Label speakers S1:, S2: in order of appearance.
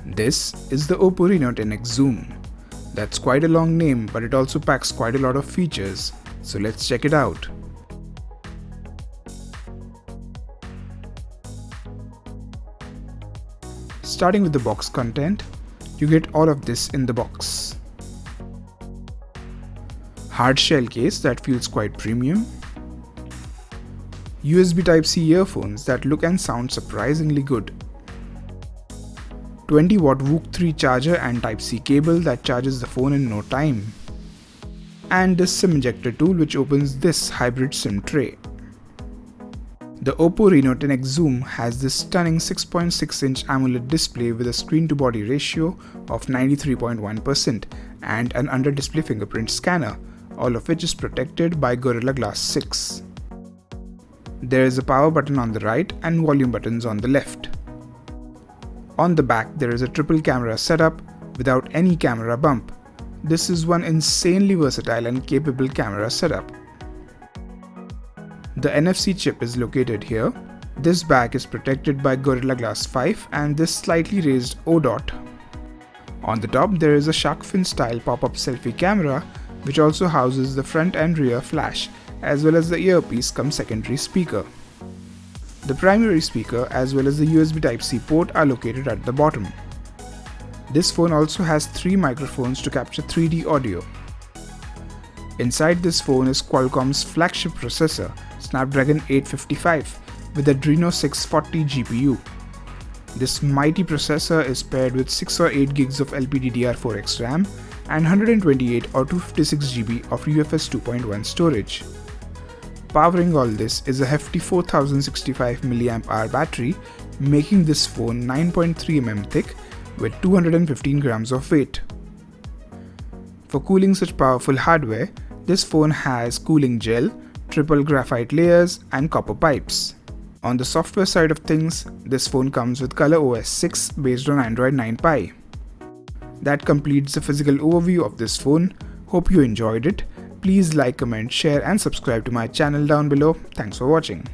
S1: This is the OPPO Reno 10X Zoom. That's quite a long name, but it also packs quite a lot of features, so let's check it out. Starting with the box content, you get all of this in the box. Hard shell case that feels quite premium. USB Type C earphones that look and sound surprisingly good. 20-watt VOOC3 charger and Type-C cable that charges the phone in no time. And this SIM ejector tool which opens this hybrid SIM tray. The OPPO Reno 10X Zoom has this stunning 6.6-inch AMOLED display with a screen-to-body ratio of 93.1% and an under-display fingerprint scanner, all of which is protected by Gorilla Glass 6. There is a power button on the right and volume buttons on the left. On the back there is a triple camera setup without any camera bump. This is one insanely versatile and capable camera setup. The NFC chip is located here. This back is protected by Gorilla Glass 5 and this slightly raised O dot. On the top there is a shark fin style pop-up selfie camera which also houses the front and rear flash as well as the earpiece cum secondary speaker. The primary speaker as well as the USB Type-C port are located at the bottom. This phone also has 3 microphones to capture 3D audio. Inside this phone is Qualcomm's flagship processor, Snapdragon 855 with Adreno 640 GPU. This mighty processor is paired with 6 or 8 gigs of LPDDR4X RAM and 128 or 256 GB of UFS 2.1 storage. Powering all this is a hefty 4065 mAh battery, making this phone 9.3 mm thick with 215 grams of weight. For cooling such powerful hardware, this phone has cooling gel, triple graphite layers and copper pipes. On the software side of things, this phone comes with ColorOS 6 based on Android 9 Pie. That completes the physical overview of this phone. Hope you enjoyed it. Please like, comment, share and subscribe to my channel down below. Thanks for watching.